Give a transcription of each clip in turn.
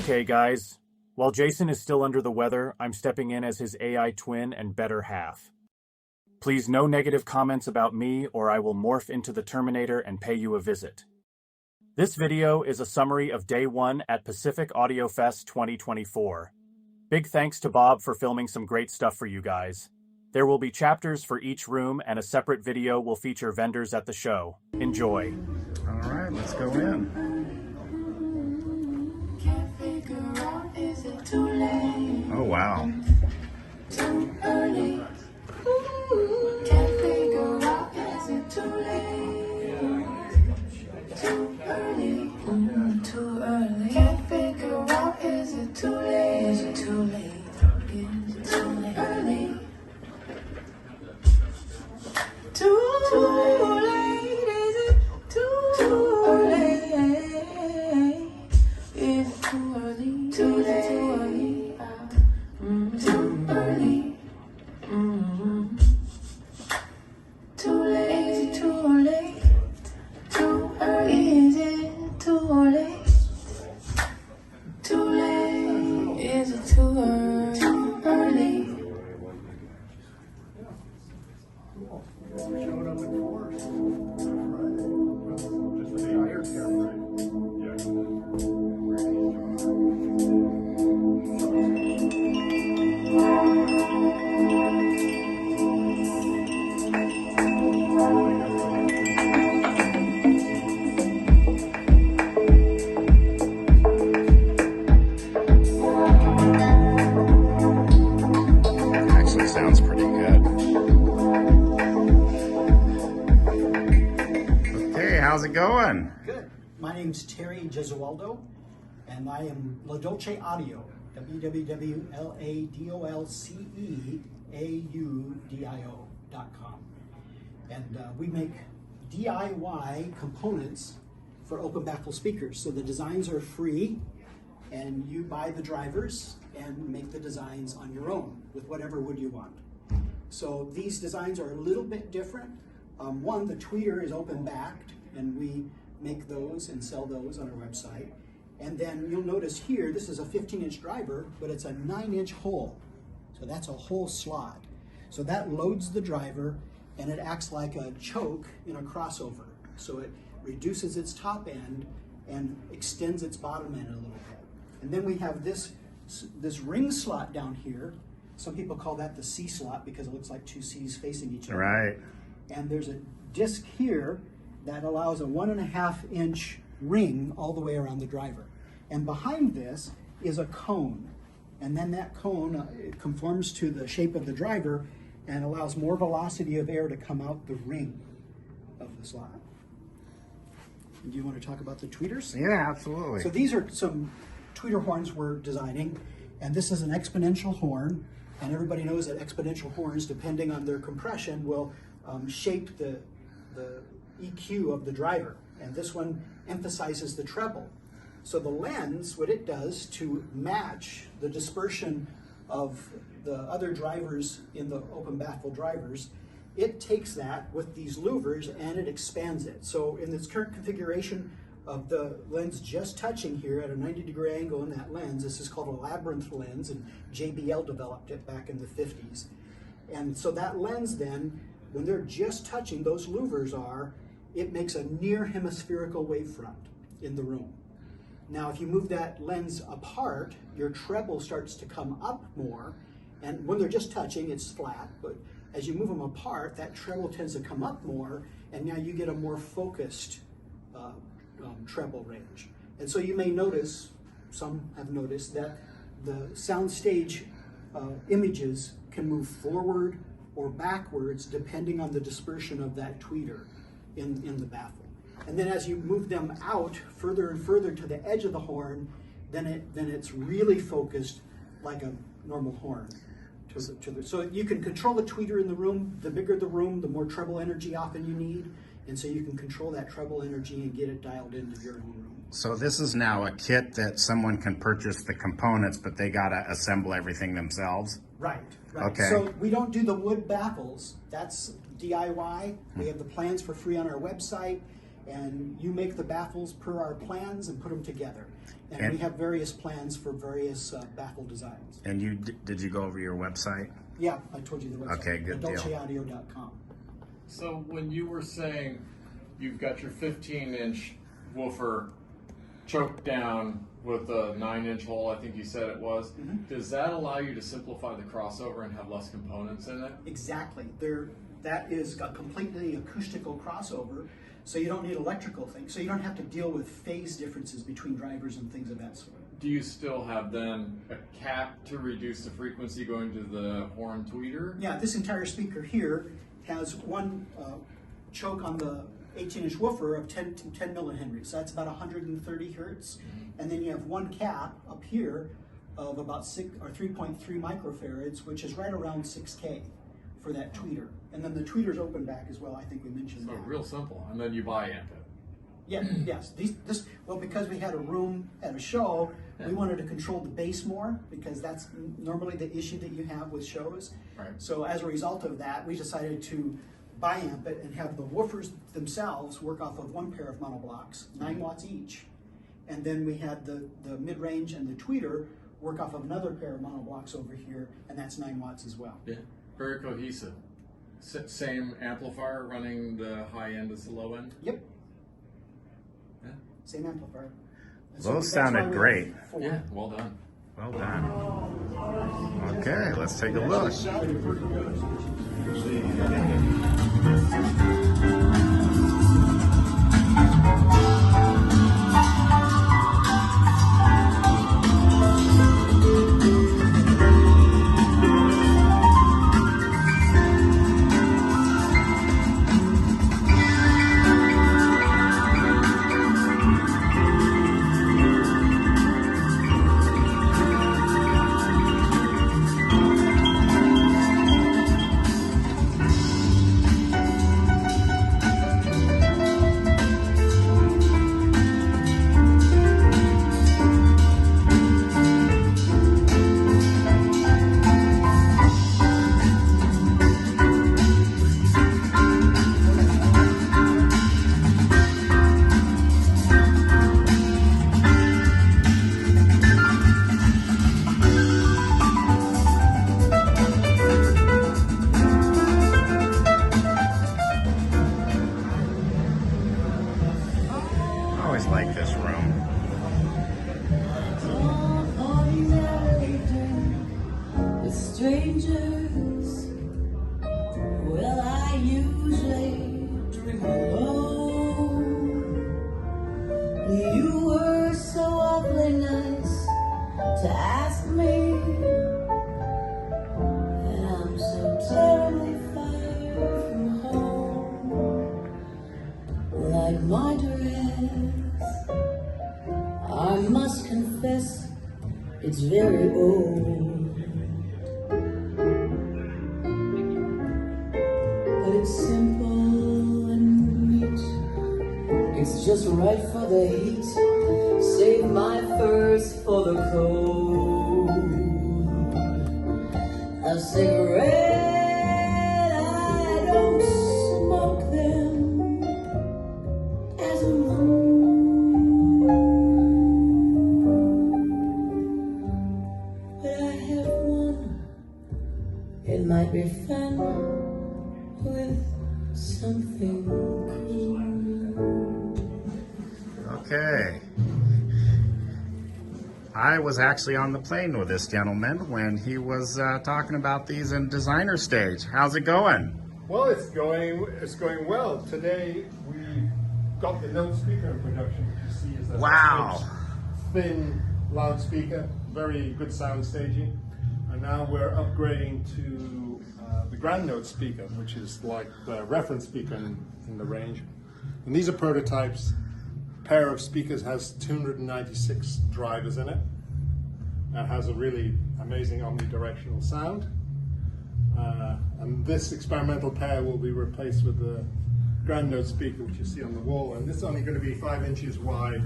Okay, guys. While Jason is still under the weather, I'm stepping in as his AI twin and better half. Please no negative comments about me or I will morph into the Terminator and pay you a visit. This video is a summary of Day 1 at Pacific Audio Fest 2024. Big thanks to Bob for filming some great stuff for you guys. There will be chapters for each room and a separate video will feature vendors at the show. Enjoy. All right, let's go in. Oh, wow. Too early. Can't figure out, is it too late? Too early. Too early. Can't figure out, is it too late? Is it too late? Is it too late? Early. Too late. Is it too late? Is it too early? Too late. Too early. Too early. Too late. Too late. Too early. Is it too late? Too late. Is it too early? Too early. Actually sounds pretty good. Okay, how's it going? Good. My name's Terry Gesualdo, and I am Dolce Audio, www.LADOLCEAUDIO.com. And we make DIY components for open baffle speakers. So the designs are free, and you buy the drivers and make the designs on your own with whatever wood you want. So these designs are a little bit different. One, the tweeter is open backed, and we make those and sell those on our website. And then you'll notice here, this is a 15-inch driver, but it's a 9-inch hole. So that's a whole slot. So that loads the driver, and it acts like a choke in a crossover. So it reduces its top end and extends its bottom end a little bit. And then we have this ring slot down here. Some people call that the C slot because it looks like two C's facing each other. Right. And there's a disc here that allows a 1.5-inch ring all the way around the driver. And behind this is a cone. And then that cone it conforms to the shape of the driver and allows more velocity of air to come out the ring of the slot. Do you want to talk about the tweeters? Yeah, absolutely. So these are some tweeter horns we're designing, and this is an exponential horn, and everybody knows that exponential horns, depending on their compression, will shape the EQ of the driver, and this one emphasizes the treble. So the lens, what it does to match the dispersion of the other drivers in the open baffle drivers, it takes that with these louvers and it expands it. So in this current configuration of the lens just touching here at a 90-degree angle in that lens, this is called a labyrinth lens, and JBL developed it back in the 50s. And so that lens then, when they're just touching, those louvers it makes a near hemispherical wavefront in the room. Now, if you move that lens apart, your treble starts to come up more, and when they're just touching, it's flat, but as you move them apart, that treble tends to come up more, and now you get a more focused treble range. And so you may notice, some have noticed, that the soundstage images can move forward or backwards depending on the dispersion of that tweeter in the baffle. And then as you move them out further and further to the edge of the horn, then it's really focused like a normal horn. So you can control the tweeter in the room. The bigger the room, the more treble energy often you need. And so you can control that treble energy and get it dialed into your own room. So this is now a kit that someone can purchase the components, but they gotta assemble everything themselves? Right. Okay. So we don't do the wood baffles. That's DIY. We have the plans for free on our website, and you make the baffles per our plans and put them together. And we have various plans for various baffle designs. And did you go over your website? Yeah, I told you the website. Okay, good deal. DolceAudio.com. So when you were saying you've got your 15-inch woofer choked down with a 9-inch hole, I think you said it was, does that allow you to simplify the crossover and have less components in it? Exactly. That is a completely acoustical crossover, so you don't need electrical things. So you don't have to deal with phase differences between drivers and things of that sort. Do you still have then a cap to reduce the frequency going to the horn tweeter? Yeah, this entire speaker here has one choke on the 18-inch woofer of 10 millihenries. So that's about 130 hertz. And then you have one cap up here of about 3.3 microfarads, which is right around 6K for that tweeter. And then the tweeter's open back as well. I think we mentioned So that. real simple, and then you buy amp it. Yeah, yes. Well, because we had a room at a show, we wanted to control the bass more, because that's normally the issue that you have with shows. Right. So as a result of that, we decided to buy amp it and have the woofers themselves work off of one pair of monoblocks, 9 watts each. And then we had the mid-range and the tweeter work off of another pair of monoblocks over here, and that's 9 watts as well. Yeah. Very cohesive. Same amplifier running the high end as the low end? Yep. Yeah. Same amplifier. And Those that's why sounded we have great. 4. Yeah, well done. Well done. Okay, let's take a look. Like this room. With strangers, well, I usually drink alone. You were so awfully nice to ask me, and I'm so terribly far from home. Like my dress, I must confess, it's very old, but it's simple and neat. It's just right for the heat, save my furs for the cold. A cigarette, I don't smoke them as a rule. It might be fun with something cool. Okay. I was actually on the plane with this gentleman when he was talking about these in designer stage. How's it going? Well, it's going well. Today we got the note speaker in production, which you see is a Wow. thin loudspeaker, very good sound staging. And now we're upgrading to the grand note speaker, which is like the reference speaker in the range. And these are prototypes. A pair of speakers has 296 drivers in it and has a really amazing omnidirectional sound. And this experimental pair will be replaced with the grand note speaker, which you see on the wall. And this is only going to be 5 inches wide,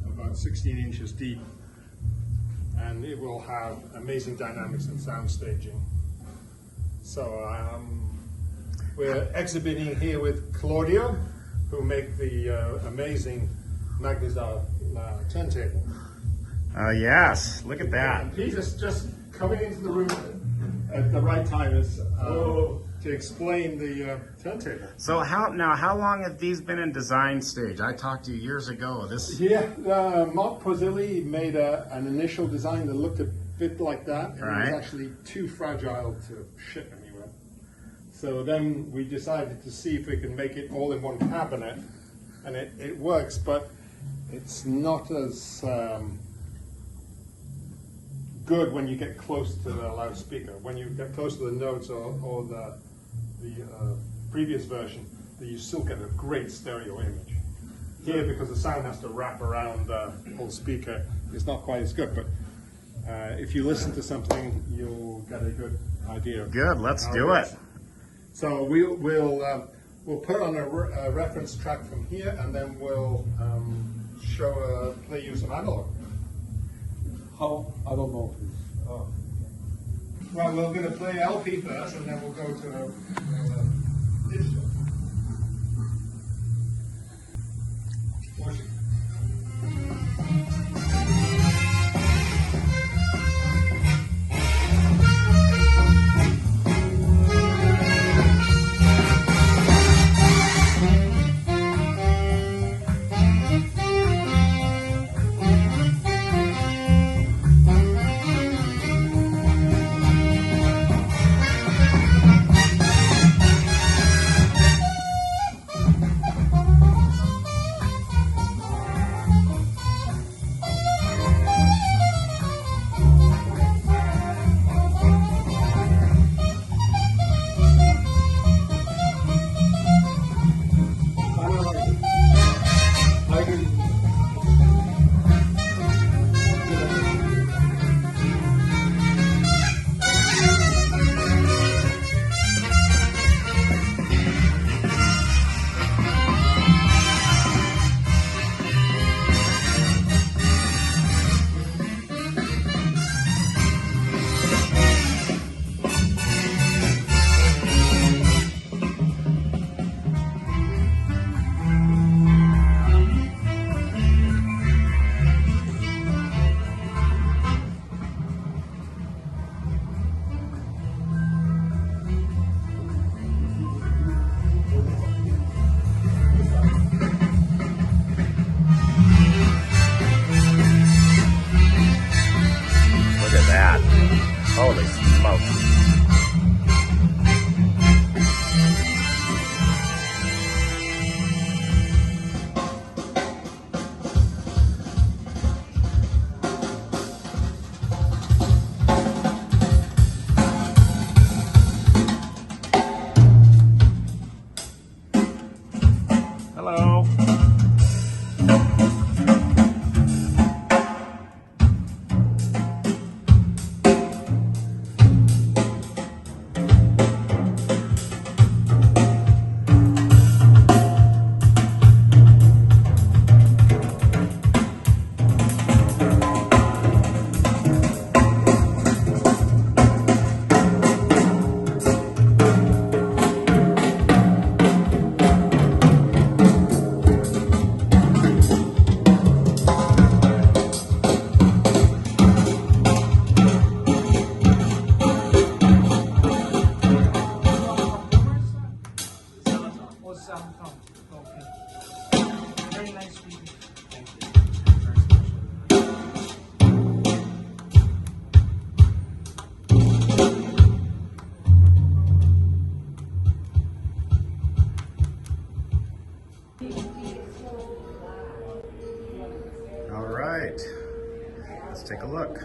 about 16 inches deep. And it will have amazing dynamics and sound staging. So we're exhibiting here with KLAudio, who make the amazing Magnezar turntable. Yes, look at that. And Peter's just coming into the room at the right time to explain the turntable. So how long have these been in design stage? I talked to you years ago. Yeah, Mark Porzilli made an initial design that looked a bit like that, and it was actually too fragile to ship anywhere. So then we decided to see if we can make it all in one cabinet, and it works, but it's not as good when you get close to the loudspeaker. When you get close to the notes or the previous version, that you still get a great stereo image. Here, because the sound has to wrap around the whole speaker, it's not quite as good. But if you listen to something, you'll get a good idea. Good, let's do it. So we'll put on a reference track from here, and then we'll play you some analog. How? I don't know. Well, we're going to play LP first, and then we'll go to digital. Holy smokes. Hello. All right, let's take a look.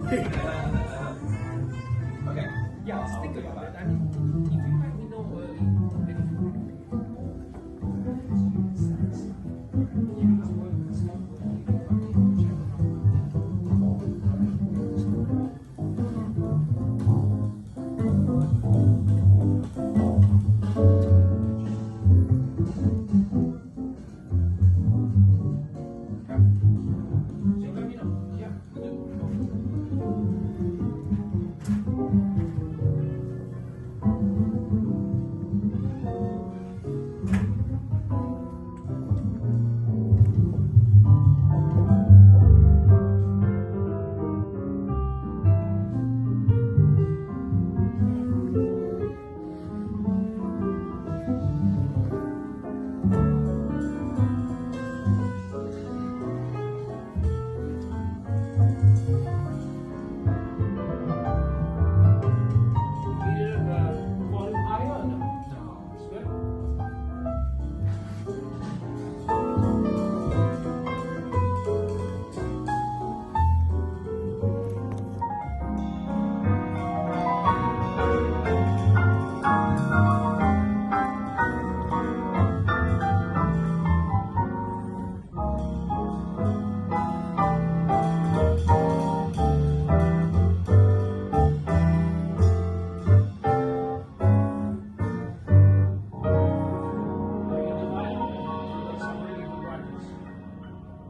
Okay. Yeah, let's think about it. I mean, if you let me know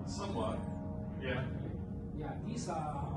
Somewhat. Yeah. yeah, these are